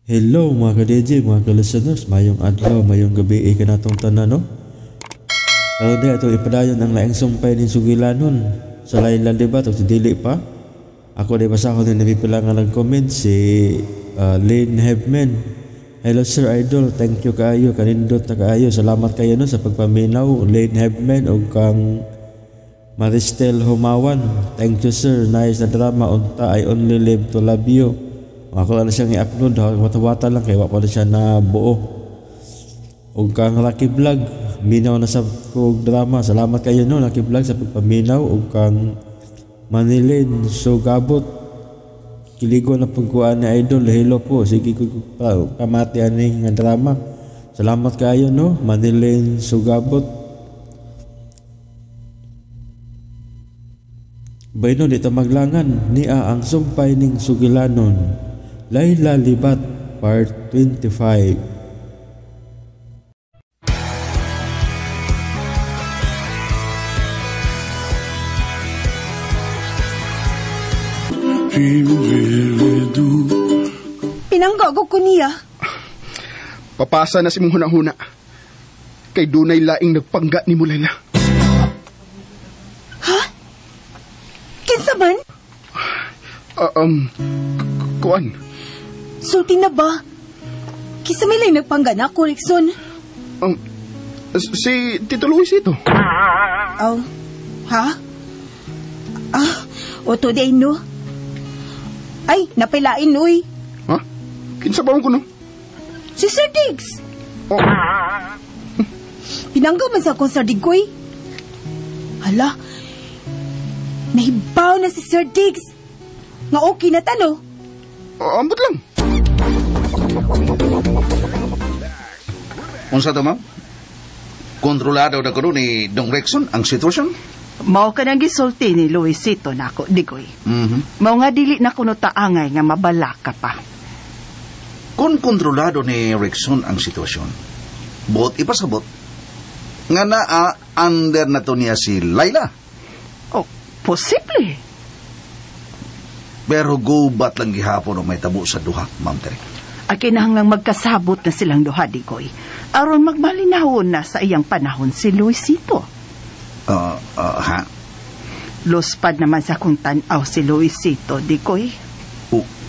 Hello mga ka-DJ, mga ka-listeners, mayong adlaw, mayong gabi ka natong tanan, no? Pero di ito ipadayon ang laing sumpay ni Sugilanon sa Layla, diba? Ito si Dili pa. Ako di basa ko din napipila nga nag-comment si Lane Hebman. Hello Sir Idol, thank you kaayo, kanindot na kaayo. Salamat kayo no sa pagpaminaw, Lane Hebman o kang Maristel Humawan. Thank you sir, nice na drama, unta I only live to love you. Ako lang siyang i-upload, wata-wata lang kaya wala siya na buo. O kang Lucky Vlog, minaw na sa kong drama. Salamat kayo no, Lucky Vlog sa pagpaminaw. O kang Manilin Sugabot, kiligo na pagkuhaan ni Idol. Hello po, sige ko pamati aning nga drama. Salamat kayo no, Manilin Sugabot. Bayno dito maglangan niya ang sumpay ning Sugilanon. Layla Libat Part 25. Pinanggago ko niya. Papasa na si mong hunahuna. Kay dunay laing nagpangga ni Mulala. Ha? Kinsa man? Kuan. Sulti na ba? Kisa may lang nagpangga na, Rickson. Si Tito Luis ito. Ha? Oto day no. Ay, napilain, uy. Ha? Kinsa ba ko no? Si Sir Diggs. Oh. Pinangga man sa akong Sir Diggoy. Hala, nahibaw na si Sir Diggs. Nga okay na tano. Ambot lang. Unsa to, ma'am? Kontrolado na ko ni Dong Rexon ang sitwasyon? Mao ka nang gisulti ni Luisito na ako, Digoy. Mao nga dili na kuno taangay nga mabala ka pa. Kung kontrolado ni Rexon ang sitwasyon, buot ipasabot, nga under na to niya si Layla. Oh, posible. Pero gubat lang gihapon o may tabo sa duha, Ma'am Tere. Akinahanglang magkasabot na silang duha, Digoy. Aron magmalinahon na sa iyang panahon si Luisito. Ha? Luspad naman sa kung tanaw si Luisito, Digoy.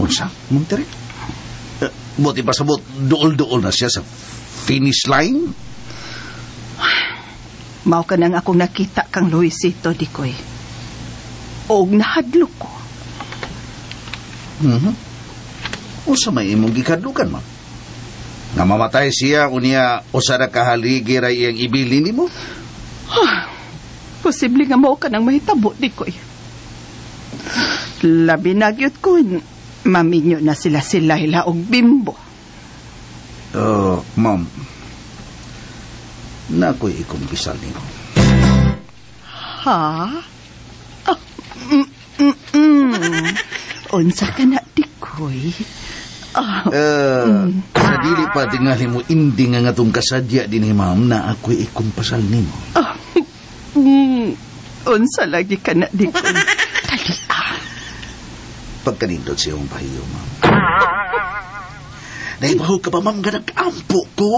Unsa, Ma'am Tere? Buti pa sabot, dool-dool na siya sa finish line? Mao ka nang akong nakita kang Luisito, Digoy. Og nahadlok ko. Unsa may imong gikadlukan, ma'am? Nga mamatay siya unya usa ra ka haligi ra iyang ibili nimo? Posible nga mao ka nang mahitabo, Digoy. Labi na gyud ko, maminyo na sila si Layla og Bimbo. Ma'am, nakoy ikumpisal nimo. Ha? Unsa ka na, Digoy? Sa dili pa tingali mo indi nga ngatong kasadya din ma'am na ako'y ikumpasal nimo. Unsa lagi ka na, Digoy? Dali Pagkanindot sa iyong pahiyo, ma'am. Naibaho ka ba, ma'am, nga nag-ampo ko?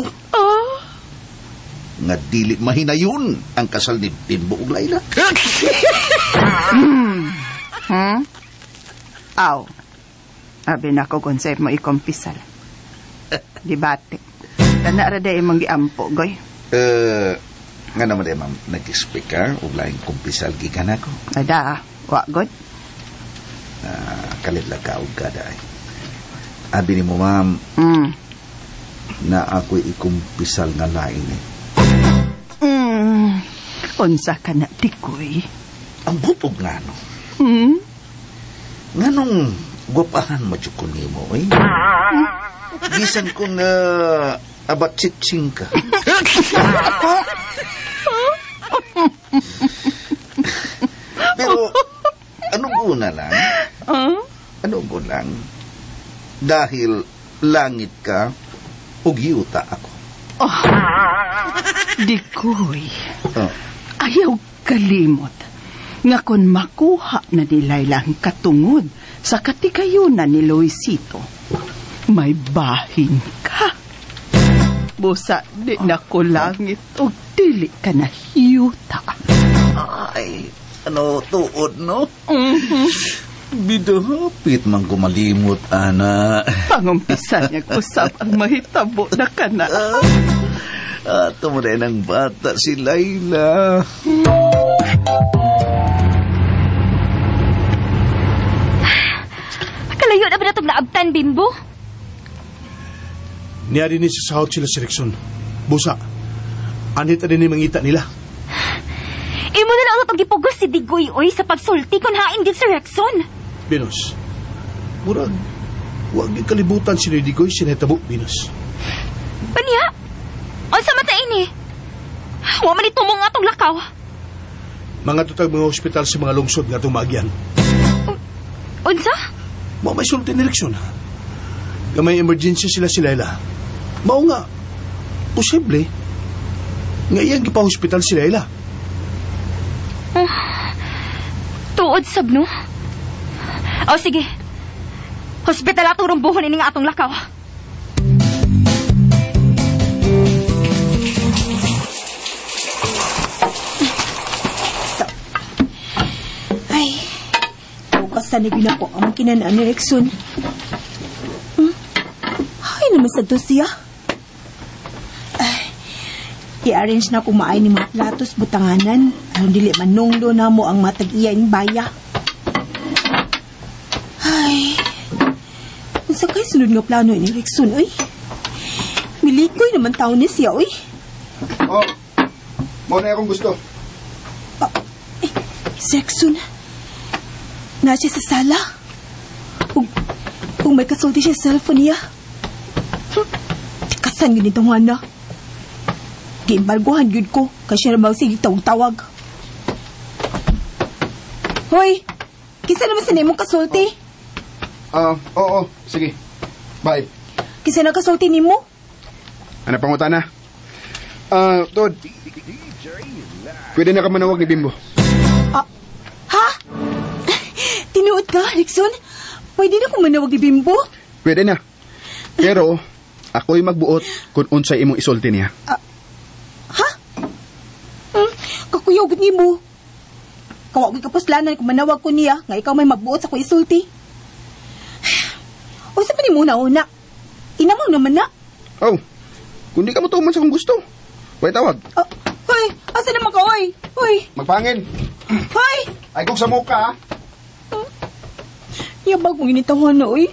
Nga dili mahinayon ang kasal ni Bimbo ug Layla. Aw. Abi na ko kung sa'yo mo ikompisal. Dibate. Kana ra day mong giampo, goy. Nga naman day, ma'am, nag-speak ka ug laing kumpisal gikan ako. Ada, wa god. Kalidlag ka ug kada ay. Abi ni mo, ma'am, na ako'y ikumpisal nga lain eh. Unsa ka na, Digoy? Ang butog nga, no? Nga nung guwapahan mo ko nimo, eh? Gisan ko na abat chitsing ka. Pero, anong una lang? Anong una lang? Dahil langit ka, ug yuta ako. Digoy. Ayaw kalimot. Nga kon makuha na ni Layla ang katungod sa katikayunan ni Luisito, May bahin ka. Busa di na ko langit o dili ka na hiyuta. Ay, ano, tuod, no? Bidahapit man kumalimot, ana. Pangumpisa niya kusap ang mahitabo na ka na. Ato mo rin ang bata si Layla. Kalayo na ba na itong naabtan, Bimbo? Niyari ni sa sahod sila si Rexon. Busa, anit na din yung mangita nila. Imo na lang itong gipugos si Digoy, oy, sa pagsulti kung hain din si Rexon. Binos, murag, huwag yung kalibutan si Digoy sinetabo, Binos. Paniya? O sa mata ini? Huwag man itumong nga itong lakaw. Mga tutag mga ospital sa mga lungsod nga itong maagyan. Unsa? Mao may sulti ni Rexon. May emergency sila si Layla. Mao nga, posible, nga iyang gipa-hospital si Layla. Tuod sab, no? O sige, hospital atong rumbuhon ini nga atong lakaw. Ay, bukas na nagina ko ang kinanaan ni Rexon. Ay, naman sa to siya. Ay, i-arrange na kumain ni mga platos butanganan. Aron dili manunglo na mo ang matag-iya ng baya. Ay, unsa kay sunod nga plano ni Rexon, oy? Milikoy naman taon ni siya, oy. Oh, mo na akong gusto. Si Rexon, na siya sa sala. Kung may kasulti siya sa cellphone niya. Tikasan yun itong hana. Giimbarguhan yun ko, kasi siya naman sige tawag-tawag. Hoy, kisa naman sa mong kasulti? Oo, sige. Bye. Kisa na kasulti ni mo? Ano panguta na? Todd. Pwede na ka manawag ni Bimbo. Ha? Tinuod ka, Rexon? Pwede na kung manawag ni Bimbo? Pwede na. Pero, ako'y magbuot kung unsay imong isulti niya. Ha? Kakuyog ni mo. Kawag kapuslanan kung manawag ko niya nga ikaw may magbuot sa ko isulti. O sa pa ni muna una? Inamang naman na. Oh, kung di ka matuman sa kung gusto. Huwag tawag. Hoy, asa naman ka, hoy? Hoy, Magpangin. hoy! Ay kung sa muka, ha? Yabag mong initawan na, oy.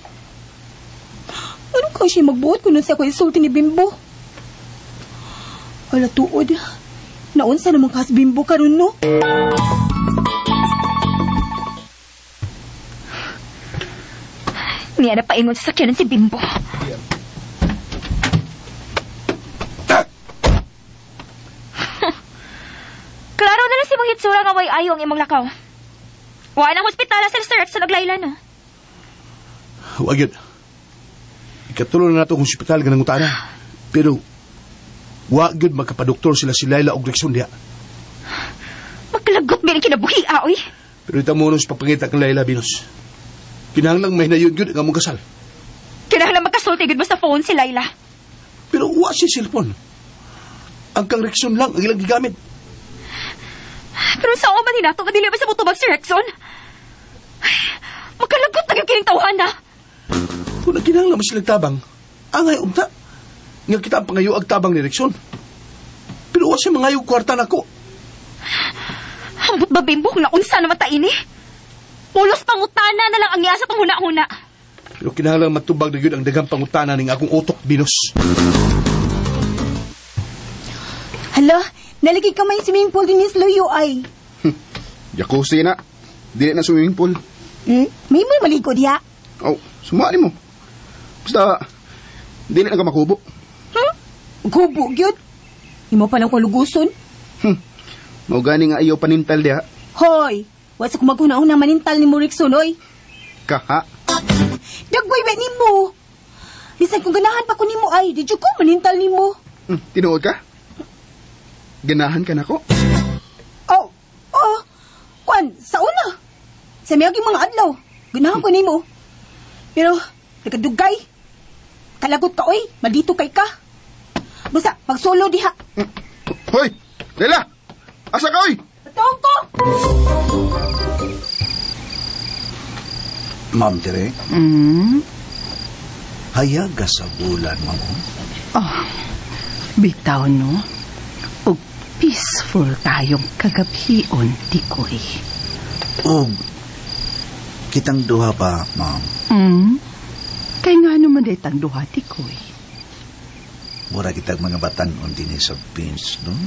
Ano ka siya magbuot kung sa ko isulti ni Bimbo? Wala tuod. Naunsa naman ka sa Bimbo karon no? Niya na paingon sa sakyanan si Bimbo. Klaro na lang si mong hitsura nga way ayo ang imong lakaw. Wala ng hospital sa Sir sa naglayla, no? Huwag yun. Ikatuloy na nato kung hospital ganang utana. Pero, huwag yun magkapadoktor sila si Layla o Rexon diya. Magkalagot may kinabuhi, oy. Pero ita mo sa papangita kang Layla, Binos. Kinahanglang may nayon yun ang among kasal. Kinahanglan magkasulti gud mo sa phone si Layla. Pero huwag si cellphone. Ang kang Rexon lang ang ilang gigamit. Pero sa oman hinato nga dili ba sa mutubag si Rexon? Magkalagot na kining tawhana. Kung nagkinahanglan mo silang tabang, angay umta. Nga kita ang pangayo ag tabang ni Rexon. Pero huwag siya mangayo kwarta na ko. Ambot ba Bimbo kung naunsa naman ta ini? Pulos pangutana na lang ang niya sa panghuna-huna. Pero kinahanglan matubag na yun ang dagang pangutana ng akong utok, Binos. Hala, nalagay ka may swimming pool din ni Sloyo ay. Jacuzzi na. Dili na swimming pool. May mo maligo diya. Oh, sumali mo. Basta, dili na ka makubo. Gubo, gyud. Imo pa lang ko luguson. Mau gani nga ayaw panintal diha. Hoy, wasa ko maghuna-una manintal ni mo Rexon, oy. Kaha. Dagway ba ni mo? Bisan kung ganahan pa ko ni mo ay, di ko manintal ni mo. Tinuod ka? Ganahan ka na ko? Oh, kwan, sa una. Sa mayaging mga adlaw, ganahan ko ni mo. Pero, nagkadugay. Kalagot ka, oy. Maldito kay ka. Basta, pagsolo diha. Hoy! Layla! Asa ka, oy? Patawag ko! Ma'am Tere, hayag ka sa bulan, ma'am. Oh, bitaw no. O peaceful tayong kagabion, Tikoy. O, kitang duha pa, ma'am. Kay nga naman day tang duha, Tikoy. Mura kitag mga batanon din sa pins, no?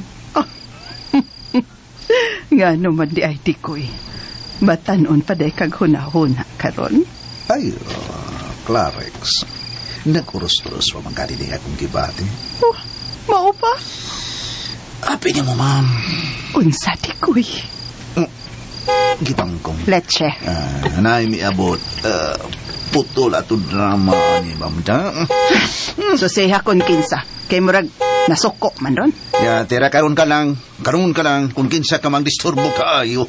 Nga naman di ay, Tikoy. Batanon pa day kag hunahuna karon. Ay, Clarex. Nag-uros-uros pa man kadi din akong gibati. Oh, mao pa? Api niya mo, ma'am. Unsa, Tikoy? Gipangkong. Leche. Nay mi abot. Putol ato drama ni ma'am da. Susiha kon kinsa. Kay murag nasuko man ron. Ya, tira karon ka lang kung kinsa ka mang disturbo kaayo.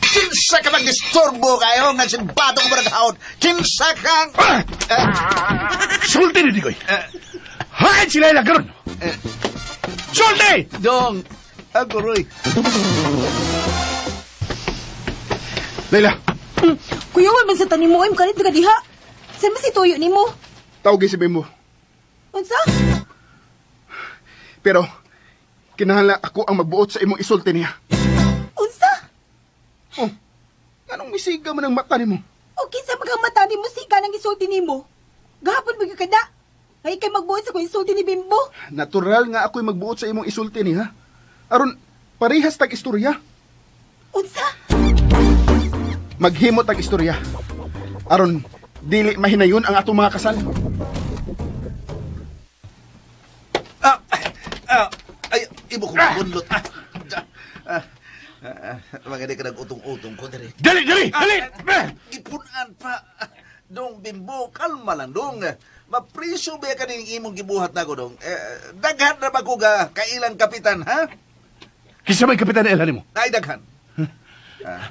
Kinsa ka mang disturbo kayo nga simbado ko marag haon. Kinsa kang Sulti ni Dikoy! Hain si Layla karon! Sulti! Dong, ako roy. Layla, Kuya, wala man sa tanim mo, kalit ka diha. Saan ba si Toyo ni mo? tawagin si Bimbo. Unsa? Pero, kinahanglan ako ang magbuot sa imong isulti niya. Unsa? Oh, anong misiga man ang mata ni mo? Okay, sa mga mata ni mo, sika ng isulti ni mo. Gahapon magkakada. Ay kay magbuot sa kong isulti ni Bimbo. Natural nga ako'y magbuot sa imong isulti niya. Aron, parehas tag istorya. Unsa? Maghimot ang istorya. Aron, dili mahinayon ang atong mga kasal. Ay, ibo ko bunlot. Mga di ka nag-utong-utong ko diri. Dali! Ipunan pa. Dong, Bimbo, kalma lang, dong. Mapriso ba ka ning imong gibuhat na ko, dong? Daghan na ba ko ga kailang kapitan, ha? Kisa may kapitan na ilhan mo? Naidaghan.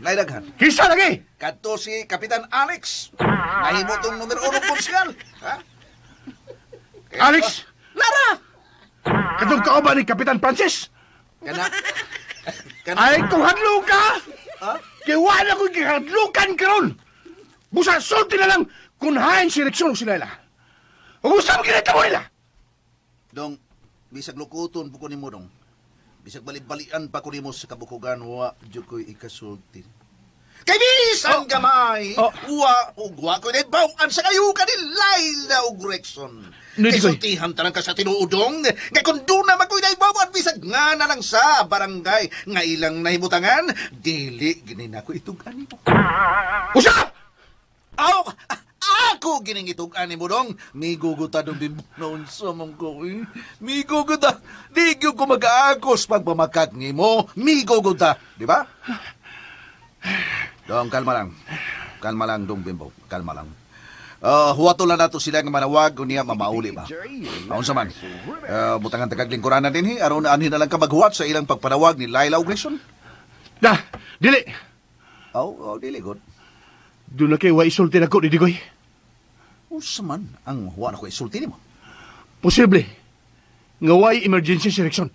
Naidaghan. Kisa lagi! Kadto si Kapitan Alex. Nahimo tong numero 1 konsyal. Ha? Alex! Lara! Katong kauban ni Kapitan Francis! Kana? Ay, kung hadlo ka! Ha? Kaya wala ko'y kihadlukan karon! Busa, sulti na lang kung hain si Rexon o si Layla. O gusto mo kinita mo nila! Dong, bisag lukuton po ko ni mo, dong. Bisag balibalian pa ko ni mo sa kabukugan, wa, dyo ko'y ikasulti. Kay bisan gamay! Wa ko'y naibawaan sa kayo ka ni Layla o Rexon. Hindi Kay ko'y- sultihan tanang ka sa tinuudong. Kay kung doon naman ko'y naibawaan, bisag nga na lang sa barangay. Nga ilang nahimutangan, dili, ginin ako itugan mo. Usa! Ako giningitog ani mo dong. May guguta dong Bimbo noon sa mong ko. May guguta. Di ko mag-aakos pagpamakag ni mo. May guguta. Di ba? Dong, kalma lang. Kalma lang dong Bimbo. Kalma lang. Huwato lang nato sila nga manawag o niya mamauli ba? Aun sa man. Butangan tagaglingkuran na din aron anhin na lang ka maghuwat sa ilang pagpanawag ni Layla o Grayson. Da, dili! Dili good. Doon na kayo wa isulti na ko ni Digoy. Sa man ang huwa na ko isulti ni mo. Posible. Nga way emergency si Rexon.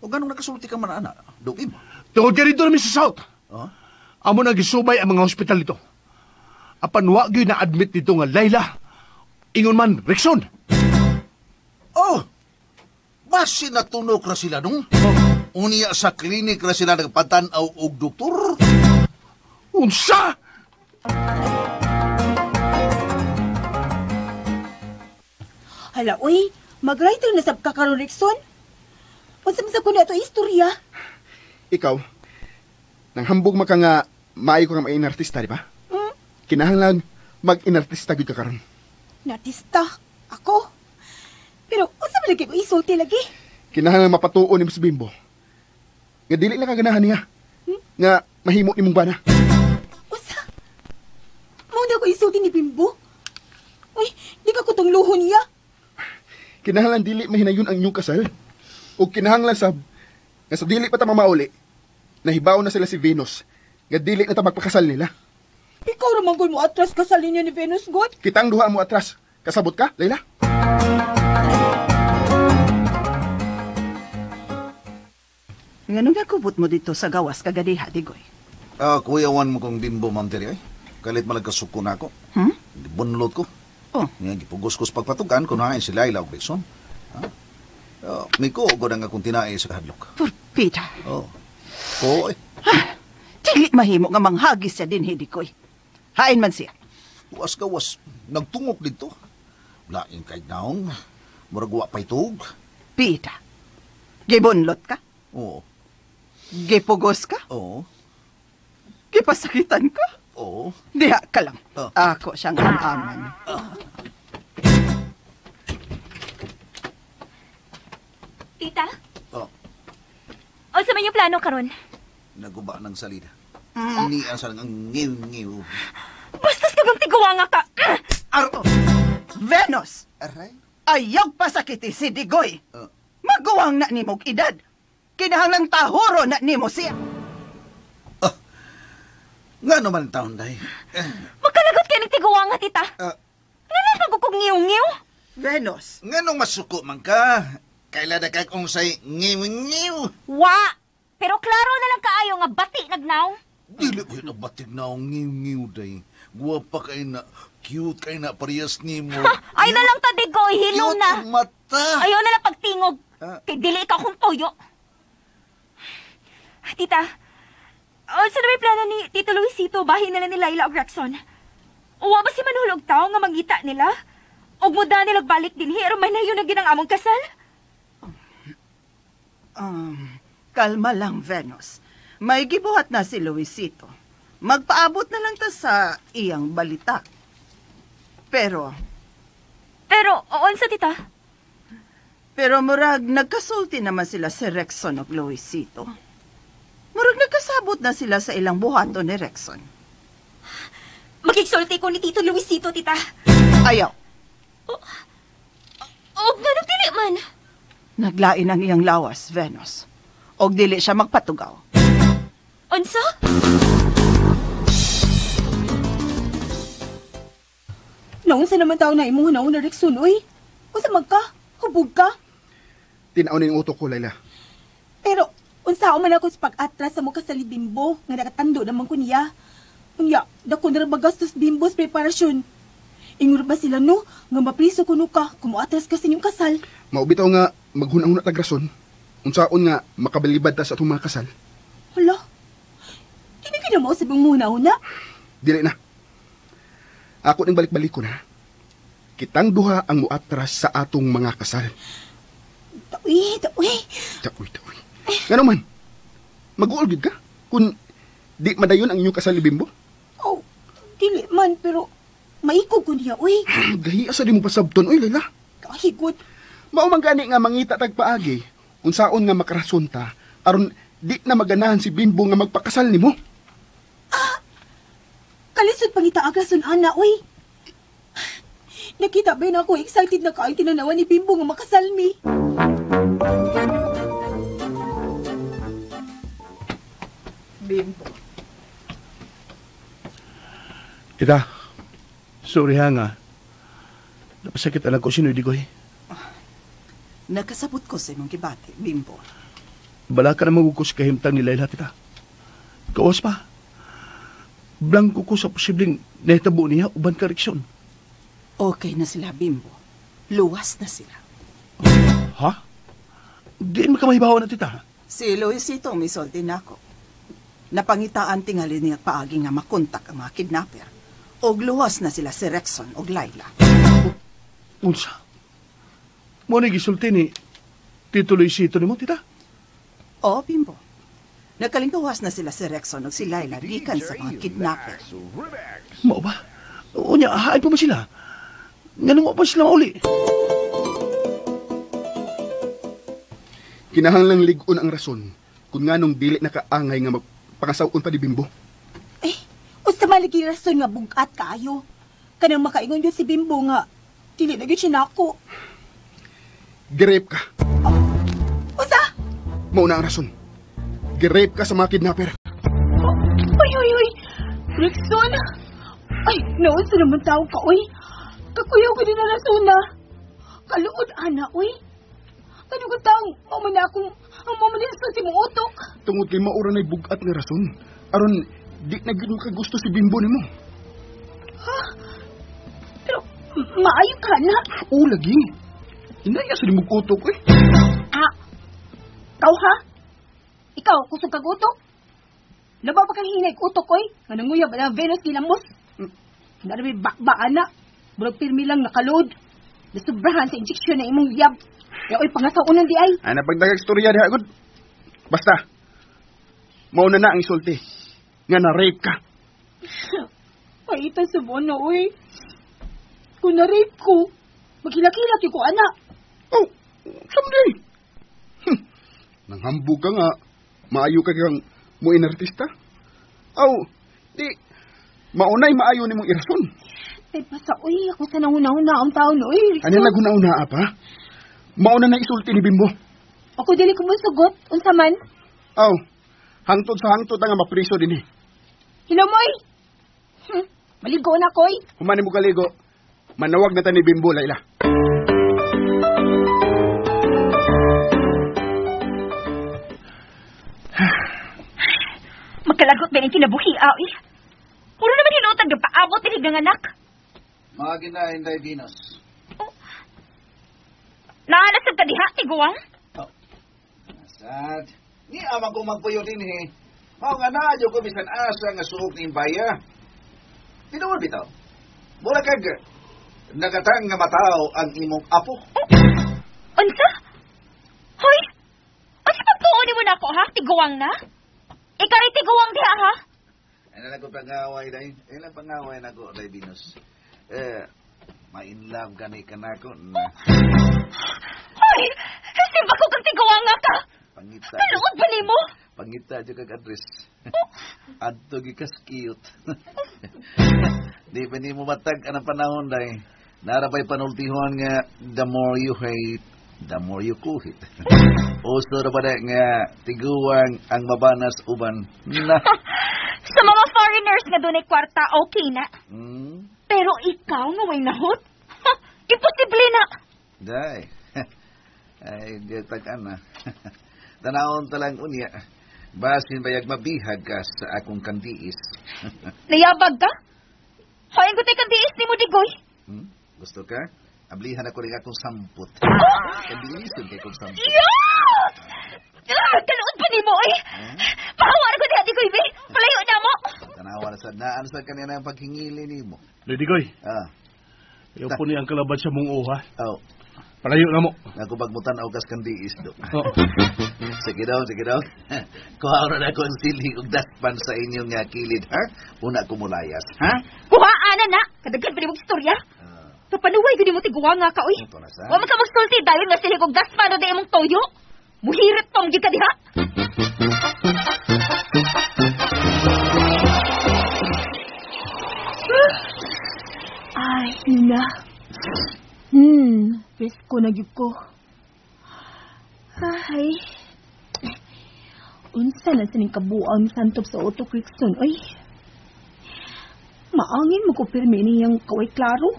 O ganong nakasulti ka man, ana? Dugim. Tungod ka rito namin sa South. Oh? Amo na gisubay ang mga hospital dito. Apan wa gyud na admit dito nga Layla. Ingon man Rexon. Oh! Basi natunok na sila nung. Unya sa klinik na sila nagpatanaw og doktor. Unsa? Hala, uy. Mag-writer na sab ka karon, Rexon. Unsa man sa kuno ato istorya? Ikaw, nang hambog maka nga maayo ka nga mag-inartista, di ba? Kinahanglan mag-inartista gud ka karon. Nartista. Ako. Pero unsa man lagi ko isulti lagi? Kinahanglan mapatuon ni Mas Bimbo. Nga dili na kaganahan niya. Nga mahimo nimong bana. Unsa? Mao na ko isulti ni Bimbo. Uy, di ka ko tong luho niya. Kinahanglan dili mahinayon ang inyong kasal. O kinahanglan sab nga sa dili pa ta mamauli, nahibaw na sila si Venus. Nga dili na ta magpakasal nila. Ikaw ra man ko mo atras ka sa linya ni Venus God. Kitang duha mo atras. Kasabot ka, Layla? Nga nga kubot mo dito sa gawas kagadiha, Digoy. Kuyawan mo kong bimbo, Ma'am Terry, ay. Kalit malagkasuko na ako. Bunlot ko. Oh, Nga gipugos ko sa pagpatugan kung hain si Laila o Grayson. Miko, ko na nga kung tinae sa kahadlok. purpita. Oo. Oo, eh. Dili mahimo nga manghagis siya din, Digoy. Hain man siya. Was ka was. Nagtungok dito. Laing kay naong. Muragwa pa itog. Pita. Gibunlot ka? Oo. Gipugos ka? Oo. Gipasakitan ka? Oo. Diha ka lang. Oh. Ako siyang aman. Tita? Oh. O sa man yung plano karon? Naguba ng salida. Inian sa ng ngiw-ngiw. Bastos ka bang tiguwanga ka? Venus! Aray? Ayaw pasakiti si Digoy. Oh. Maguwang na nimog edad. Kinahanglang tahoro na nimo siya. Nga naman taon, day. Magkalagot kayo ng tiguwanga, tita. Ano na kong ngiw-ngiw? Venus, Nga nung masuko man ka. Kaila na kay kung say ngiw-ngiw. Wa! Pero klaro na lang kaayo nga bati nagnaw. Dili ko na batig na ang ngiw-ngiw, day. Guwapa kay na, cute kay na, parehas ni mo. Ay na lang ta, Digoy. Hilom Cute na. ang mata. Ayaw na lang pagtingog. Kay dili ka kong toyo. Tita, sa na may plano ni Tito Luisito, bahin nila ni Laila o Gregson. Uwa ba si manulog tao nga mangita nila? O muda nila balik din pero may nayo na ginang among kasal? kalma lang, Venus. May gibuhat na si Luisito. Magpaabot na lang ta sa iyang balita. Pero oon sa tita? murag nagkasulti naman sila si Rexon o Luisito. Murag nagkasabot na sila sa ilang buhato ni Rexon. Magigsulti ko ni Tito Luisito, tita. Ayaw. Og nga dili man. Naglain ang iyang lawas, Venus. Og dili siya magpatugaw. Unsa? Naunsa naman tao na imong hunaon na Rexon, uy. Unsa man ka? Hubog ka? Tinaon yung utok ko, Layla. Pero, unsa man ako sa pag-atras sa mukha sa libimbo, nga nakatando naman ko niya. Unya, dako na rin magastos bimbo sa preparasyon. Ingur ba sila no, nga mapriso kuno ka, kumuatras ka sa inyong kasal. Maubitaw nga maghunahuna tagrason. Unsaon nga makabilibad ta sa atong mga kasal. Hala, hindi ka na mo sa muna-una. Dili na. Ako ning balik-balik ko na. Kitang duha ang muatras sa atong mga kasal. Tawi. Taoy. Nga naman, mag-uol gid ka? Kung di madayon ang inyong kasal ni Bimbo? Oh, dili man, pero maikog ko niya, uy. Gahi asa di mo pasabton, uy, Layla. Kahigod. Mao man gani nga mangita tagpaagi. Unsaon nga makarason ta aron di na maganahan si Bimbo nga magpakasal nimo. Kalisod pangita agason, ana, uy. Nakita ba na ako excited na kain tinanawan ni Bimbo nga makasal mi. Bimbo. Tita, sorry ha nga. Napasakit alam ko sino Digoy. Nakasabot ko sa imong kibati, Bimbo. Bala ka na magukos kahimtang ni Layla, tita. Kawas pa. Blanco ko sa posibleng nahitabo niya uban koreksyon. Okay na sila, Bimbo. Luwas na sila. Ha? Diin makamahibawa na, tita. Si Luisito misolti na ako. Napangitaan tingali niya paagi nga makontak ang mga kidnapper. Og luwas na sila si Rexon og Laila. Unsa? Mo na gisulti ni Tito Luisito ni mo, tita? O, Bimbo. Nagkalingkawas na sila si Rexon og si Laila gikan sa mga kidnapper. Mao ba? Unya, hain pa mo sila. Nga pa sila mauli. Kinahanglang ligon ang rason kung nganong dili nakaangay nga magpangasawon pa ni Bimbo. Usta maligi rason nga bugat kaayo. Kanang makaingon yun si Bimbo nga, dili na gyud siya nako. Girep ka. Usa? Mao na ang rason. Girep ka sa mga kidnapper. Uy. Rexon? Ay, noon sa naman tao ka, uy. Kakuyaw ko din na rasuna. Kaluod, ana, uy. Ano ka taong, ang mamanilso si mong utok. Tungod kay maura na'y bugat nga rason. Aron, di na gino ka gusto si Bimbo ni mo. Ha? Pero, maayo ka na. Oo, lagi. Inaya sa limog utok, eh. Ah, ikaw ha? Ikaw, kusog kag utok? Laba pa kang hinay utok, oy. Nga nanguyab na Venus kilamos. Narabi bakbaan na. Burag pirmi lang nakaload. Nasubrahan sa injeksyon na imong yab. Kaya oy, pangasaunan di ay. Ay, napagdagag istorya diha, good. Basta, mauna na ang isulti. Nga na-rape ka. Paitan sa bono, oy. Kung na-rape ko, maghilak-hilak ko, anak. Oh, someday. Nanghambog ka nga. Maayo ka kang mo inartista. Oh, di, maunay maayo ni mong irason. Ay, basta, oy, ako sa nanguna-una ang taon, oy. Ano naguna-una pa? Mauna na isulti ni Bimbo. Ako dili ko masugot, unsa man. Oh, hangtod sa hangtod nga mapriso din eh. Hinamoy! Maligo na, koy. Humani mo kaligo. Manawag na ta ni Bimbo, Layla. Magkalagot ba ng kinabuhi, ay? Puro naman hinutag na paabot tinig ng anak. Mga ginahinday, Venus. Naalasag ka diha, tiguang? Oh. Sad. Ni ama ko magpuyo din eh. Mao nga nadyo ko bisan asa nga suok ning baya. Tinuod bitaw. Mula kag nagatang nga mataw ang imong apo. Unsa? Hoy! Unsa pagtuon mo na ako, ha? Tiguang na? Ikaw rin tiguang diha, ha? Ano na ko pangaway day? Ilang pangaway na ko, day Venus. Ma-inlove ka ni kanako na. Hoy! Simba ko kang tiguang nga ka! Pangita. Kaluod ba ni mo? Pangita dyan kag address. Adto gikas cute. Di pa ni mo matag anang panahon day. Narabay panultihon nga the more you hate, the more you kuhit. Uso na ba nga tiguang ang mabanas uban na. Sa mga foreigners nga doon ay kwarta, okay na. Hmm? Pero ikaw nga may nahot? Imposible na. Day. Ay, gatag na. Tanawon talang unya. Basin bayag mabihag ka sa akong kandiis. Nayabag ka? Hoy, ang gutay kandiis ni mo, Digoy. Hmm? Gusto ka? Ablihan ako rin akong samput. Kandiisun kay kong samput. Yeah! Kaluod pa ni mo, eh. Pahawa na ko diha, Digoy, be. Palayo na mo. Tanawa na sa naan sa kanina ang paghingili ni mo. Lady Goy, Ah. ayaw po niya ang kalabad sa mong uha. Oh. Palayo na mo. Ako pagmutan ako kas kandiis do. Oh. Sige daw, sige daw. Kuha na ako ang sili ug daspan sa inyong nga kilid, ha? Una ko mulayas, ha? Kuhaan na. Kadaghan pa ni mong istorya. Kapanuway ko ni mo tiguwa nga ka, oy. Ito na sa. Wa man ka magsulti dahil na sila kong gaspano na imong toyo. Muhirit tong di ka diha. Ay, na. Presko na gyud ko. Ay. Unsa na sining kabuang santop sa Otto Crickson, oy. Maangin mo ko pirmi niyang kaway klaro.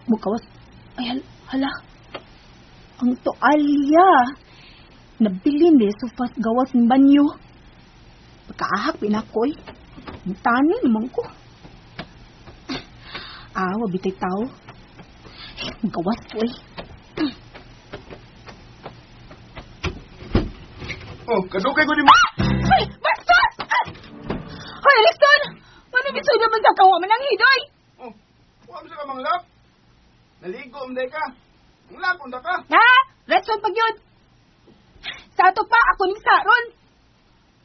Mukawas. Ay, hala. Ang toalya. Nabilin de so fast gawas ng banyo. Pagkaahak pinakoy. Tani naman ko. Wabitay tao. Gawas ko eh. Oh, kadukay ko di mo. Ay, bastos! Hoy, Alexon! Manibisay naman sa kawa man ang hidoy! Oh, huwag mo sa kamang lap. Naligo, umday ka. Ang lap, unda ka. Ha? Retson pag yun! Sa ato pa, ako ning saron.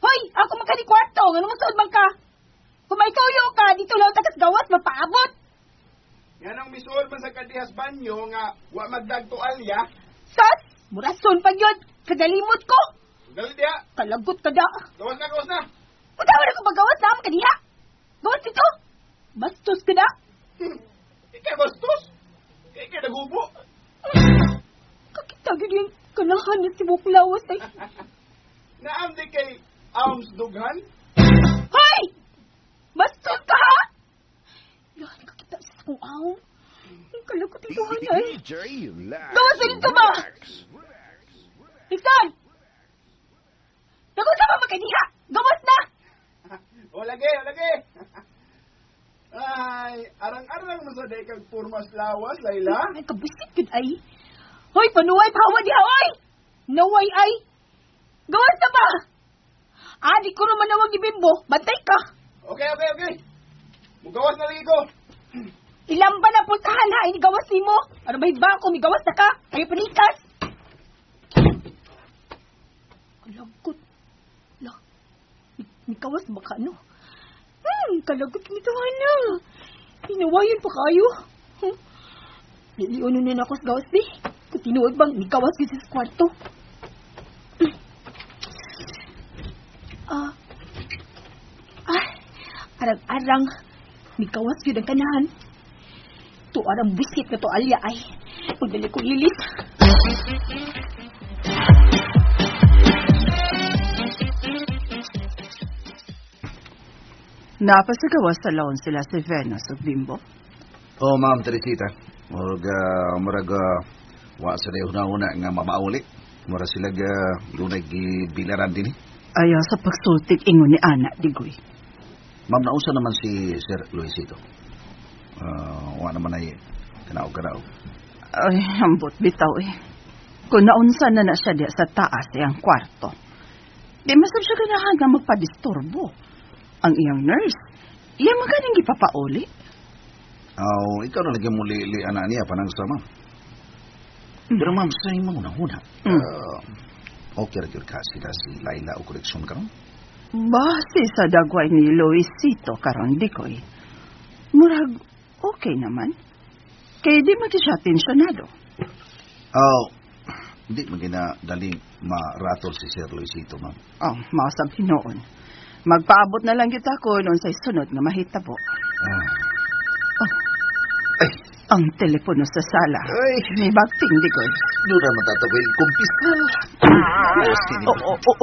Hoy, ako magkani kwarto, nga namusod man ka. Kung may tuyo ka, dito lang takas gawas, mapaabot. Yan ang misuol man sa kadihas banyo nga wa magdag toalya. Sas! Murason pag yun! Kagalimot ko! Dali diha. Kalagot ka da! Gawas na, gawas na. Pagkawan ako magawas na ka diha! Gawas dito! Bastos ka da! Ikay bastos. Ikay nagubo. Kakitagin yung kanahan na si Buklawas ay... Naam di kay arms dughan. Hoy! Mas Aw, ang kalakot ito, hanay. Gawas na dito ba? Iksan! Gawas na ba makiniha? Gawas na! O lagi. Ay, arang-arang mo sa dekag purmas lawas, Layla. Ay, kabusit yun ay. Hoy, panuway, pahawa diha, hoy! Naway ay. Gawas na ba? Di ko naman nawag ni Bimbo. Bantay ka. Okay. Mugawas na lagi ko. Ilang ba na puntahan ha? Inigawas ni mo. Ano ba bako? Migawas na ka. Kayo panikas. Kalagot. La. Migawas ba ka, no? Kalagot nito, na. Hinawayan pa kayo. Niliuno na ako sa gawas, di. Kung tinuod bang migawas kasi sa kwarto. Arang-arang. Migawas yun ang kanahan. To arang bisit na to alya ay. Pagdali ko lilis. Napasagawa sa laon sila si Venus o Bimbo. Oh, Ma'am Teresita. Murag wa sa dayo una nga mamaulik. Mura sila lunay gibilaran din. Ayaw sa pagsultik ingon ni Ana, digoy. Ma'am, nausa naman si Sir Luisito. Wa naman ay kanaog-kanaog. Ay, ambot bitaw eh. Kung naunsa na siya di sa taas iyang kwarto, di masab siya ganahan nga magpadisturbo. Ang iyang nurse, iya magaling ipapauli. Ikaw na lagi muli anak niya panang sama. Pero ma'am, sa imo una. Okay ra gyud ka sila si Layla o koreksyon karon? Base sa dagway ni Luisito karon dikoy. Murag okay naman. Kaya di mo siya tensyonado. Hindi magina daling maratol si Sir Luisito, ma'am. Mausap hinoon. Magpaabot na lang kita ko noon sa sunod nga mahitabo. Ay, ang telepono sa sala. Ay, may bagting di ko. doon na matatawid kumpisal.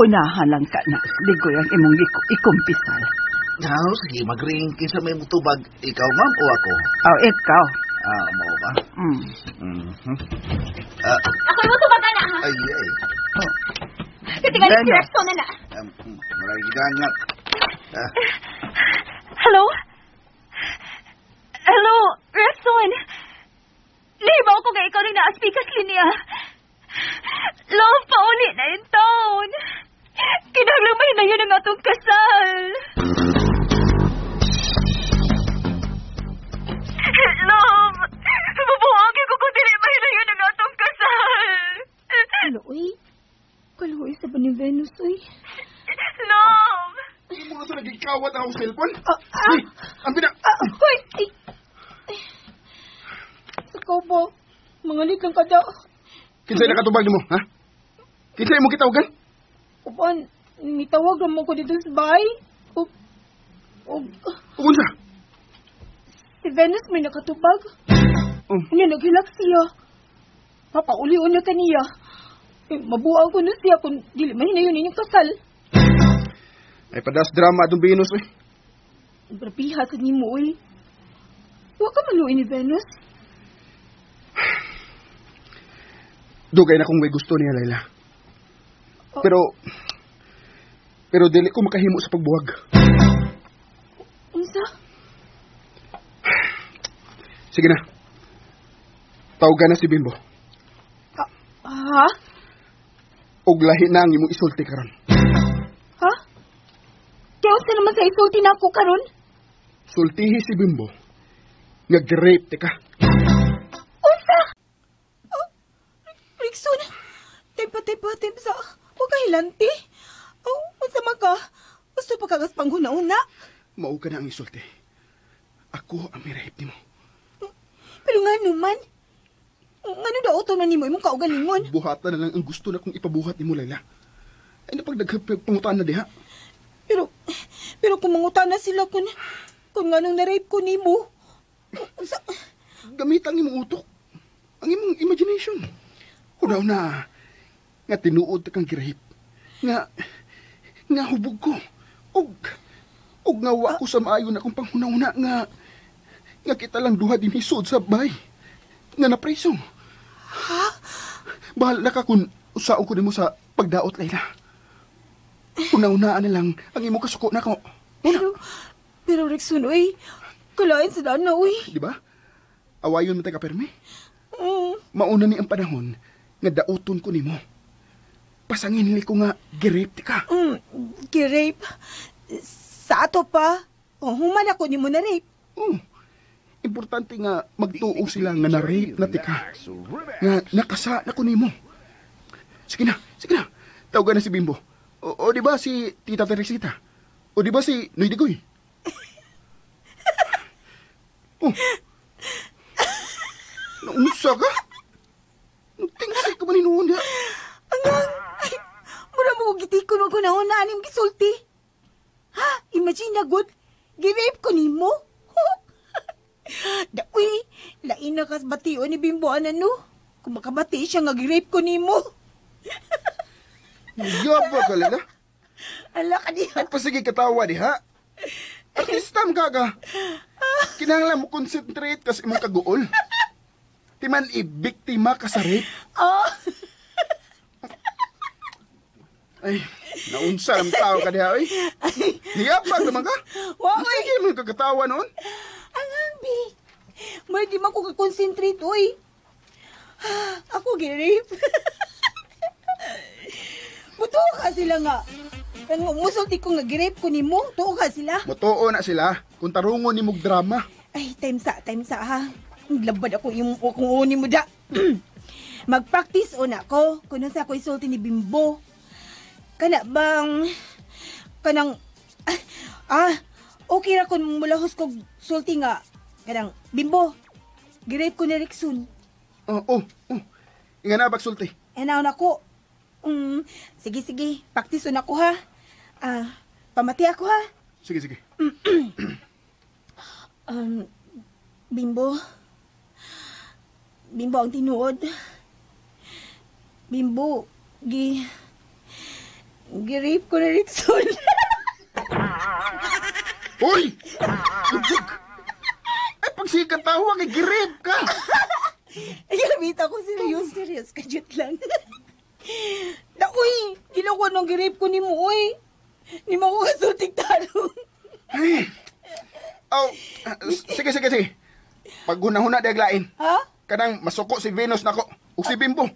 Unahan lang ka na. Di ko yung imong ikumpisal. Sige, mag-ring kinsa may mutubag. Ikaw, ma'am, o ako? Ikaw. Mao ba? Ako yung mutubag, ana, ha? Ay. Katingali si Rexon, ana. Maray gigangat. Hello? Hello, Rexon. Lihibaw ko kay ikaw rin na-speakas linya. Love, pauli na in town. Kinaglamay na yun ang atong kasal. Love, mabuhagin ko kung dili may na yun ang atong kasal. Kaluoy sa ba ni Venus, uy? Love! Hindi mo nga sa nagigkawat ang cellphone? Ang Hoy! Ikaw ba? Mangalit lang ka daw. Kinsay nakatubag ni mo, ha? Kinsay mo kitawagan? Upan, nitawag naman ko dito sa bahay. Unsa? Si Venus may nakatubag. Niya naghilak siya. Papauli-un na kaniya. Mabuang ko na siya kung dili mahinayon ninyong kasal. Ay padas drama itong Venus, eh. Brabiha sa ni mo, eh. Huwag ka maluin ni Venus. Dugay na kung may gusto niya, Layla. Pero dili ko makahimo sa pagbuwag. Unsa? Sige na. Tawagan na si Bimbo. Ha? Og lahi na ang imong isulti karon. Ha? Kaya unsa naman sa isulti na ako karon? Sultihi si Bimbo. Nag-rape te ka. Unsa? Rickson, tempa sa huwag kahilanti. Unsa man ka? Gusto pa kagas panghuna-una? Mao ka na ang isulti. Ako ang may rape nimo. Pero nga naman, ano daw ito na nimo imong kaugalingon? Buhatan na lang ang gusto na kong ipabuhat nimo, Layla. Ay napagpangutaan na diha. Pero kung mangutan na sila kung nga nung na-rape ko nimo. Gamit ang imong utok. Ang imong imagination. Una-una, nga tinuod kang girahip. Nga hubog ko. Og nga wa ko sa maayo na kong panghuna-una nga nga kita lang duha din hisod sa bay. Nga napreso. Ha? Bahala na ka kung usaon ko nimo sa pagdaot, Layla. Una-unaan na lang ang imo kasuko na ko. Pero Rexon, uy, kalain sa daan na, uy. Di ba? Awayon mo tayo ka, Perme. Mm. Mauna ni ang panahon nga dauton ko nimo. Pasangin nili ko nga girip ka. Gi-rape. Sa ato pa. Human ako ni mo na rape. Importante nga magtuo sila nga na-rape na tika. Nga nakasa na ko nimo. Sige na. Tawagan na si Bimbo. O di ba si Tita Teresita? O di ba si Noy Digoy? Naunsa ka? Tingsi ka ba ni noon ya? Ay, mura mo kong gitikon mo ko na unanim gisulti. Ha? Imagine na good. Gi-rape ko ni mo. Uy, lain na kas batiyo ni Bimbo no? Kung makabati siya nga gi-rape ko ni mo. Yaba ka, Layla. Ala ka diha. Pasige katawa di ha? Artistam ka ka. Kinahanglan mo concentrate kas imong kaguol. Timan ibiktima ka sa rape. Ay, naunsa ang tao ka diha, oy. Niyapag naman ka. Wow, Sige mo kagatawa noon. Ang ambi. May di man ko kakonsentrate, oy. Ako gi-rape. Buto ka sila nga. Kung umusulti ko nga gi-rape ko ni mo, tuo ka sila. Motoo na sila. Kung tarungon ni mong drama. Ay, time sa ha. Labad ako yung kung uni mo da. Mag-practice una ko kung nasa ako isulti ni Bimbo. Kana bang... Kanang... okay ra kung mulahos ko sulti nga. Kanang, Bimbo, gi-rape ko ni Rexon. Inga na bagsulti. Enaw na ko. Sige. Practice una ko ha. Pamati ako ha. Sige. Bimbo ang tinuod. Bimbo, gi-rape ko na Rexon. Hoy! Lubog! Ay, pagsikat tawa, girip ka! Ay, alamita ko serious. Kajut lang. Uy, ginawa nung gi-rape ko ni mo, uy. Ni mo ko kasulting tarong. Ay! Sige. Pag-huna-huna diaglain. Ha? Kanang masuko si Venus nako. Ug si Bimbo.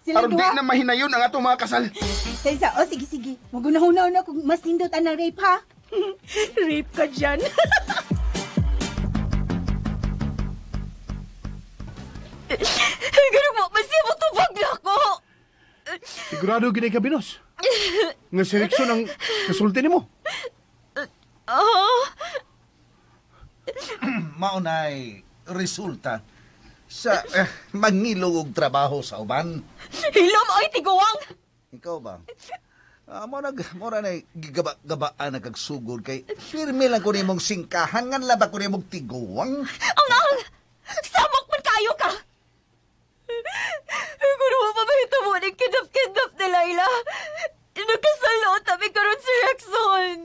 Sila Aron di duha? na mahinayon ang atong mga kasal. Saysa, sige. Magunahuna na kung mas nindot ang rape, ha? Rape ka dyan. Ganun mo, masya mo tubag na ako. Sigurado ginay ka, Binos. Nga si Rickson ang kasulti ni mo. Maunay resulta sa mangilog og trabaho sa uban. Hilom, oy, tiguwang. Ikaw ba? Mora na gigaba-gabaan na kagsugod kay firme lang ko nimong singkahan ngan laba ko nimong tiguwang. Ang! Samok man kayo ka! Kung mo pa ba ito mo, nagkidap-kidap ni Layla. Nagkasalo tabi karon si Rexon.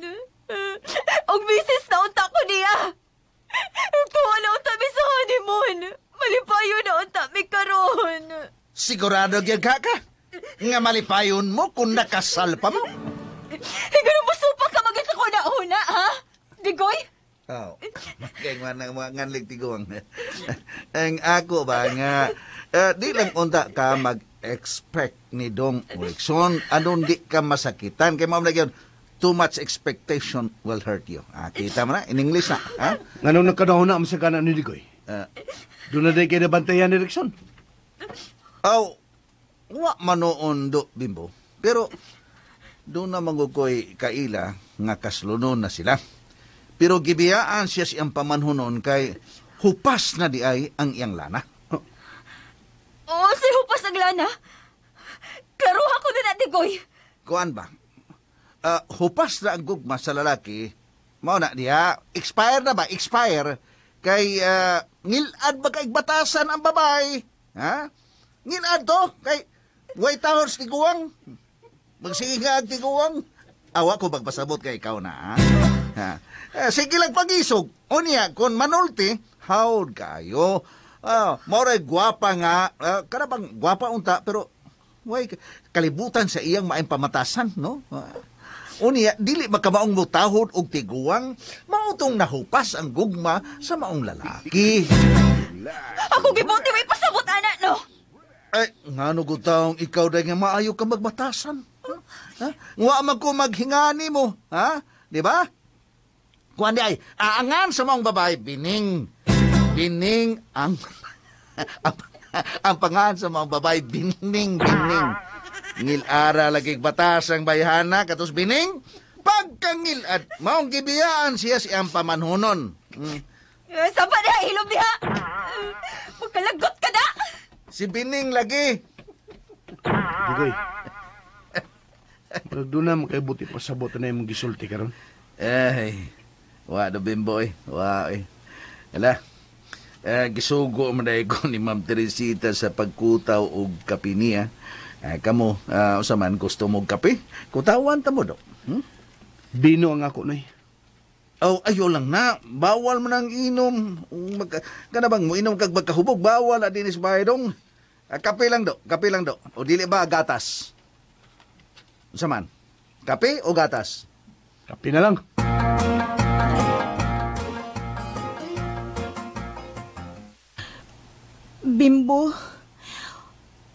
Og misis na unta ko niya. Kuha na unta mi sa honeymoon. Malipayo na unta mi karon. Sigurado gyud ka? Nga malipayon mo kung nakasal pa mo. Ganun mo supa ka maging sa kuna-una, ha? Digoy? Kaya nga nganlig tiguwang. Ang ako ba nga, di lang unta ka mag-expect ni Dong Rickson. Anong di ka masakitan? Kaya mo yun, too much expectation will hurt you. Kita mo na? In English na. Ha? Nga nagkanahon na ang sakana ni Digoy. Doon na day kayo nabantayan ni Rickson. Wa manoon do, Bimbo. Pero, doon na mangukoy kaila nga kaslunon na sila. Pero gibiyaan siya siyang pamanhunon kay hupas na di ay ang iyang lana. Oo, si hupas ang lana. Karuha ko na na, Digoy. Kuan ba? Hupas na ang gugma sa lalaki. Mao na diya, expire na ba? Expire. Kay ngilad ba kay batasan ang babae? Ha? Ngilad to? Kay White House tiguwang. Magsingag tiguwang. Awa ko magpasabot kay ikaw na, ha? Sige lang pagisog. O niya, kung manulti, Hawd kayo. Moray gwapa nga. Kada bang gwapa unta, pero way, kalibutan sa iyang maayong pamatasan, no? Unya, dili makamaong mutahod og tiguang, mautong nahupas ang gugma sa maong lalaki. Ako gibuti may pasabot, anak, no? Ay, nga no gutaong ikaw dahil nga maayo ka magbatasan. Ha? Nga man ko maghingani mo, ha? Di ba? Kuan di ay, aangan sa maong babae, Bining. Bining ang... ang pangalan sa maong babae, Bining. Ngil-ara lagig batas ang bayhana, katos Bining, pagkangilad, maong gibiyaan siya siyang pamanhunon. Saan pa na hilom niya? Magkalagot ka na! Si Bining lagi. Digoy. Pero doon na makaibuti pasabot na yung gisulti karon. Ay, wa do Bimbo eh. Wa eh. Ala, gisugo man dahil ko ni Ma'am Teresita sa pagkutaw og kape niya. Kamo, usaman gusto mo kape? Kutawan ta mo do. Bino ang ako na Ayo lang na. Bawal mo nang inom. Kana bang mo inom kag magkahubog? Bawal na dinis bayadong. Kape lang do. Kape lang do. O dili ba gatas? Usaman? Kape o gatas? Kape na lang. Bimbo,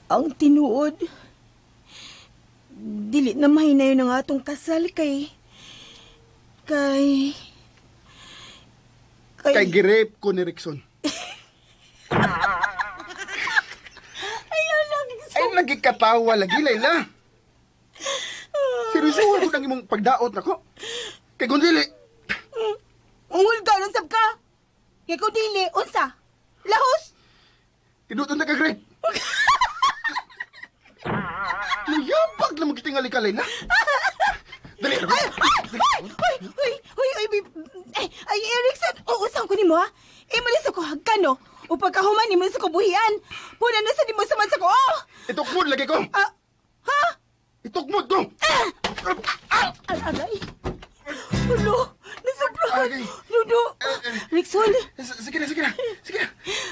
ang tinuod, dili na mahinayon ang atong kasal kay Girep ko ni Rickson. Ay, nagikatawa lagi, Layla. Seryoso ko nang imong pagdaot nako. Kay kung dili. Ungol ka, lang sab ka. Kay kung dili, unsa? Lahos? Tinuton na ka, Greg. Mayabag na magkitingali ka, Layla. Dali, Ay, Erickson, uusang ko ni mo, ha? Malis ako hagkano. O pagkahuman ni mo sa kubuhian. Puna na sa di mo saman sa ko, oh! itukmod lagi ko. Ha? Itukmod ko. Aray. Ulo, nasubra. Agay. Ludo. Rickson. Sige na.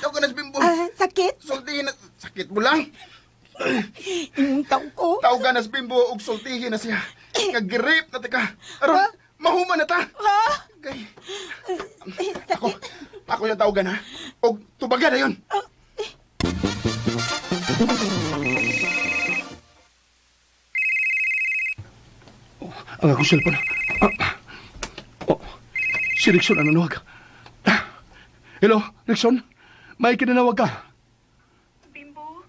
Tawag ka na sa Bimbo. Sakit? Sultihin na. Sakit mo lang. Yung tao ko. Tawag ka na sa Bimbo ug sultihin na siya. Nag-rape na tika. Aron, mahuman na ta. Ha? Okay. Ako yung tawagan, ha? O tubagan na yun. Ang ako cellphone. Si Rickson ang nanawag. Hello, Rickson? May kinanawag ka? Bimbo?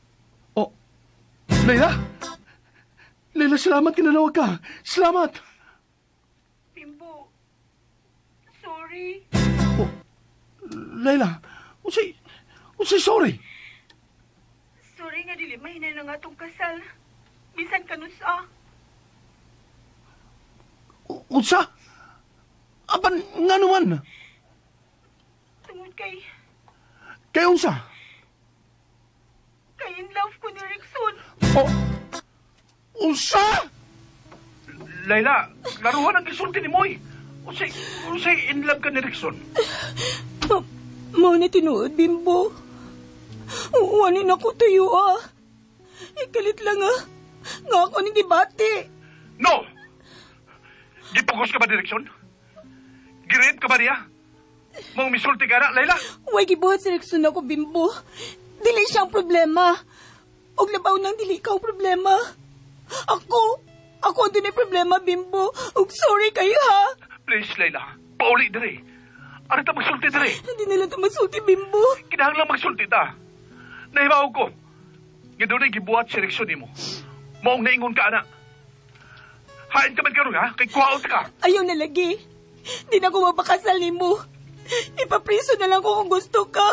Layla? Layla, salamat kinanawag ka. Salamat. Bimbo, sorry. Layla, unsay sorry? Sorry nga dili mahinay na nga tong kasal. Bisan kanusa. Unsa? Apan nga naman? Tungod kay Unsa? in love ko ni Rickson. Unsa? Layla, laruhan ang isulti ni Moy. Unsay in love ka ni Rickson? Mao na tinuod, Bimbo. Uwanin ako tuyo, ah. Ikalit lang, ah. Nga ako ni gibati. No! Gipugos ka ba ni Rickson? Girip ka ba niya? Mong misulti ka na, Layla? Way gibuhat si Rickson ako, Bimbo. Dili siyang problema. Og labaw nang dili ikaw problema. Ako din ay problema, Bimbo. Og sorry kayo, ha? Please, Layla. Pauli diri. Ano ta magsulti diri? Hindi na lang ito masulti, Bimbo. Kinahanglan magsulti ta. Nahibaw ko. Nga doon ay gibuhat si Rickson mo. Maong naingon ka, anak. Hain ka man karon, ha? Kay kuhaot ka. Ayaw na lagi. Di na ako mapakasal ni mo. Ipapriso na lang ko kung gusto ka.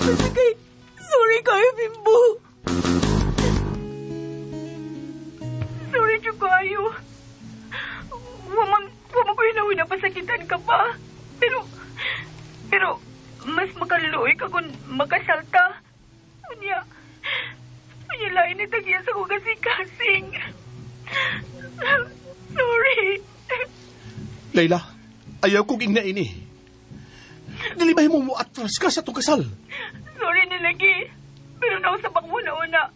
Sige, sorry kayo, Bimbo. Sorry, Chukayo. Wamang ko hinawin na pasakitan ka pa. Pero, mas makaluoy ka kung makasalta. Unya lain itagya sa kong kasing-kasing. Sorry. Layla, ayaw kong ingna ini. Dili ba mo atras ka sa itong kasal? Sorry na lagi. Pero nausap ako una-una.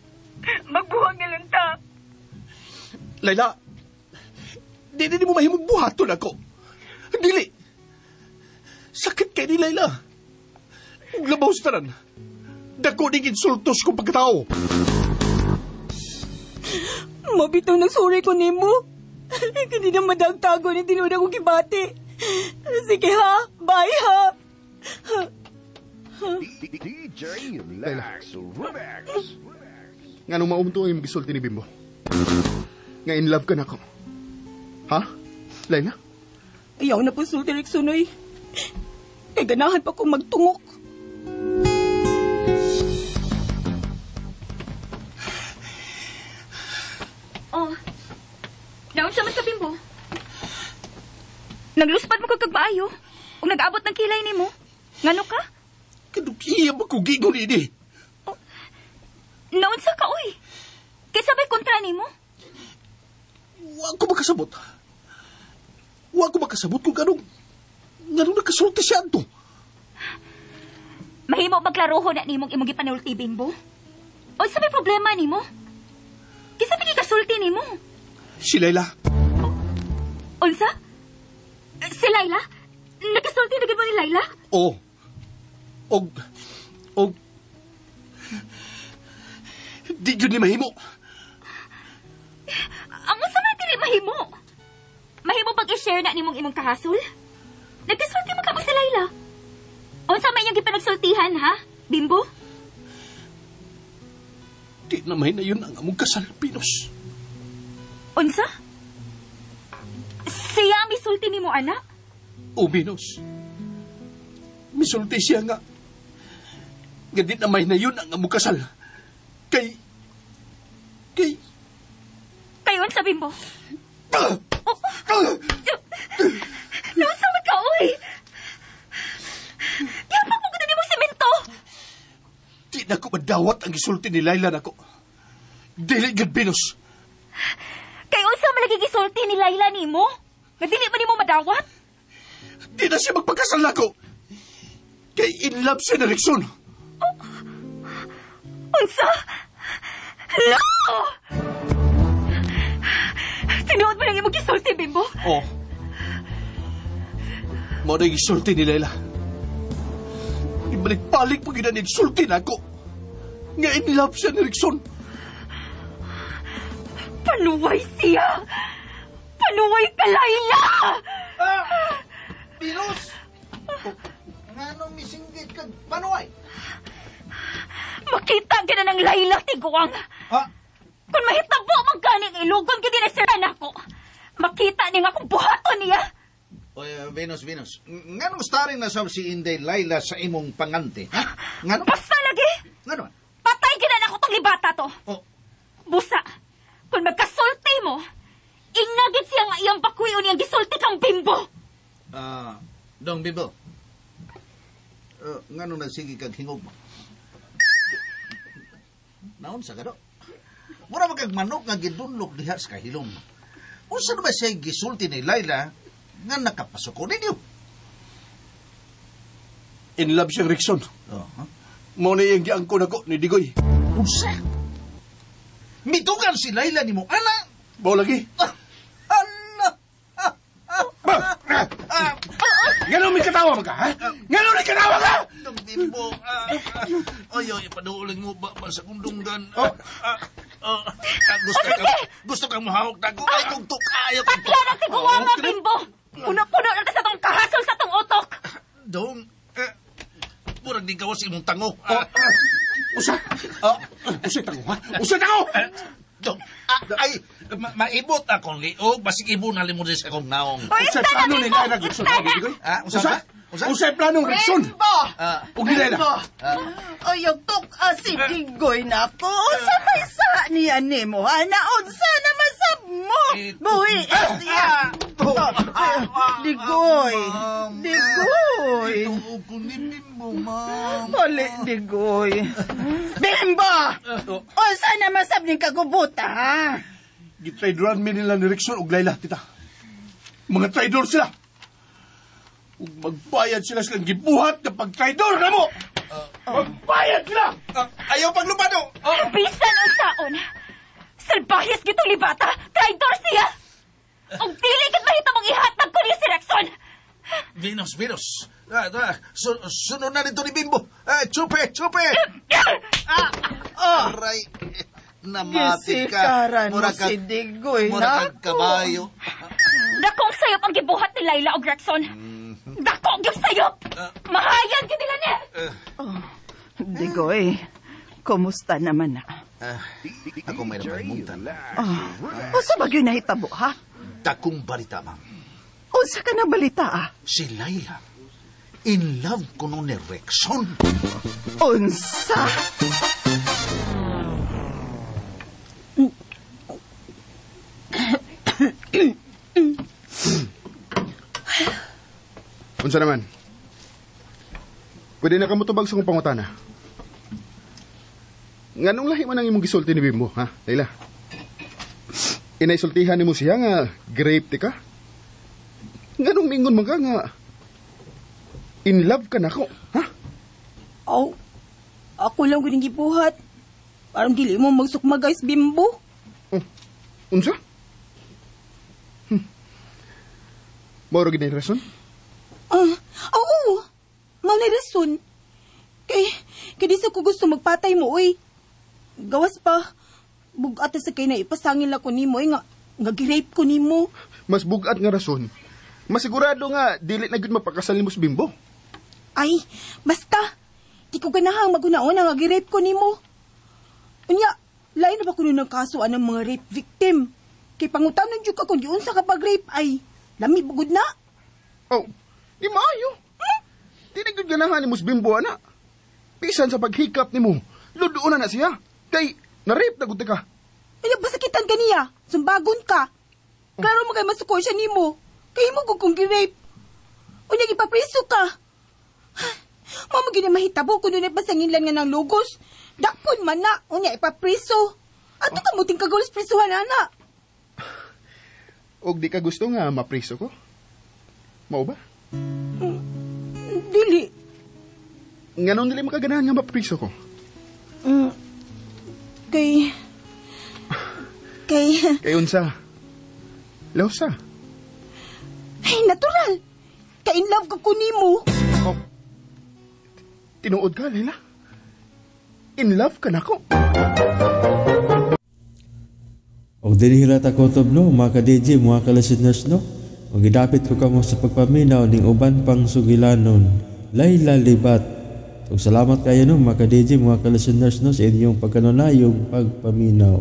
Magbuhag na lang ta. Layla, di mo mahimong buhaton ako. Dili. Sakit kay ni Layla. Huwag labaw sa tanan. Dako ning insultos kong pagkatao. Mabitaw nagsorry ko nimo. Hindi na madagtago ni tinuda ko gibati. Sige ha, bye ha. DJ Lex Remix. Nga nung maumto ay magisulti ni Bimbo. Nga in love ka na ako. Ha? Layla? Ayaw na po sulti Rexonoy. Kay ganahan pa kong magtungok. Oh, naon siya man sa Bimbo. Nagluspat mo kagkagmaayo. O nag-abot ng kilay ni mo. Ngano ka? Kadukiyam ako gigon ini. Naon sa ka, uy. Kaya sabay kontra ni mo. Wa ko makasabot kung ganong nakasulti siya to. Mahimo maglaruho na ni mong imong gipanulti, Bimbo. O sabay problema ni mo. Kaya sabay kasulti ni mo. Si Layla. Unsa? Si Layla? Nakasulti na mo ni Layla? Oo. Og... Di yun ni mahimo. Ang masama dili mahimo. Mahimo pag i-share na nimong imong kahasol? Nagkasulti mo ka ba si Layla? Unsa may iyang gipanagsultihan, ha? Bimbo? Di naman na yun ang among kasal, Pinos. Unsa? Siya ang misulti ni mo, anak? O, Pinos. Misulti siya nga. Nga di naman na yun ang among kasal. Kay... Kayon sa Bimbo? Nasama ka, uy! Yapak mo ko na mo semento! Di na ko madawat ang isulti ni Layla na ko. Dili gud, Pinos. Kayon sa malagi gisulti ni Layla ni mo? Nga dili ba ni mo madawat? Di na siya magpagkasal na ko. Kay in love siya na Rexon. Unsa? No! Tinuod mo lang yung gisulti, Bimbo? Oo. Mo na isulti ni Layla. Ibalik-balik pag insulti na ako. Nga in love siya ni Rexon. Panuway siya! Panuway ka, Layla! Pinos! Nga nung misinggit ka, panuay? Makita ka na ng Layla, tiguang! Ha? Kung mahitabo magkaning ilugon ka din na ako, makita niya nga kung buhaton niya. Oy, Venus. Nga nung starring na sa si Inday Layla sa imong pangante, ha? Nga nung... Basta lagi! Nga nung... Patay ka na ako tong libata to. Oh. Busa, kung magkasulti mo, ingagit siya nga iyang bakuyon niyang gisulti kang Bimbo. Dong Bimbo. Nga nung nagsigi kag hingog mo. Naon sa gado? Mura magkagmanok nga gidunlok diha sa kahilom. Unsa na ba siya gisulti ni Layla nga nakapasok ko ninyo? In love siya, Rexon. Mo na iyang giangko na ko ni Digoy. Unsa? Mitugan si Layla ni mo, ana? Bawa lagi. Ngano may katawa ka, ha? Ngano may katawa ka? Dong Bimbo, ay, panuuling mo ba sa kundunggan? Gusto kang mahawak na ko. Ay, kung tukayo. Patla na tiguwa nga, Bimbo! Puno-puno na ka sa tong kahasol sa tong utok! Dong, murag di gawas imong tango. Usay tango, ha? Usay tango! Dong, maibot akong liog, basig ibo na limod sa akong naong. Usay plano ni Layla, Rexon. Usay plano, Rexon. Bimbo! Ug ni Layla. Oyog si Digoy na ko. Unsa may sa niya nimo, ana? Unsa na masab mo? Buhi siya. Digoy. Tuog ko ni Bimbo, ma'am. Oli, Digoy. Bimbo! Unsa na masab ni kagubuta, ha? Gitraidoran mi nila ni Rexon ug Layla, tita. Mga traidor sila. Ug magbayad sila silang gibuhat na pagtraidor na mo! Magbayad sila! Ayaw paglupado! Bisan ang saon! Salbahis gitong libata! Traitor siya! Og dili kat mahitamong ihatag ko niya si Rexon! Venus. Sunod na dito ni Bimbo. Chupe! Aray. Namati ka. Gisikaran mo si Digoy, Mura kang kabayo. Dakong sayop ang gibuhat ni Layla og Rexon! Dakong yung sayop! Mahayan ka nila niya! Digoy, kumusta naman na? Ako may namaymuntan. Usa ba yun nahitabo, ha? Takong balita, ma'am. Unsa ka na balita, Si Layla, in love ko nun ni Rexon. Unsa? Unsa naman? Pwede na ka mo tubag sa kong pangutana. Nganong lahi man ang imong gisulti ni Bimbo, ha, Layla? Inaisultihan ni mo siya nga grape ti ka? Nganong mingon man ka nga in love ka na ko, ha? Aw, ako lang guning gibuhat. Parang dili mo magsukmagay sa Bimbo. Oh, unsa? Mauro gid ni rason? Oo. Mao na rason. Kay di sa ko gusto magpatay mo, oy. Gawas pa. Bugat sa kay na ipasangil ako nimo, nga girape ko nimo. Mas bugat nga rason. Masigurado nga dili na gid mapakasal nimo sa Bimbo. Ay, basta. Di ko ganahang magunaon nga girape ko nimo. Unya, lain na ba kuno ng kasuan ng mga rape victim? Kay pangutanon jud ka kung di unsa ka pag-rape ay lami bugod na. Oh, di maayo. Di na gid ganahan nimo sa Bimbo, ana. Pisan sa paghikap nimo, luduon na siya. Kay na-rape na gud ka. Ay, basakitan ka niya. Sumbagon ka. Klaro mo kay masuko siya nimo. Kay mo kung girape. Unya gipapriso ka. Mamo gina mahitabo kuno na pasanginlan nga ng lugos. Dakpon man na, unya ipapriso. Ato ka muting kagulos prisuhan, ana. Og di ka gusto nga mapriso ko? Mao ba? Dili. Nganon dili makaganahan nga mapriso ko? Kay... Kay unsa? Lausa? Ay, natural. Kay in love ka ko nimo. Oh. Tinuod ka, Layla? In love ka na ko? Og dinihila ta kutob no, mga ka-DJ, mga ka-listeners no. Og gidapit ko kamo sa pagpaminaw ning uban pang sugilanon, Layla Libat. Og salamat kayo no, mga ka-DJ, mga ka-listeners no, sa inyong pagkanunayong pagpaminaw.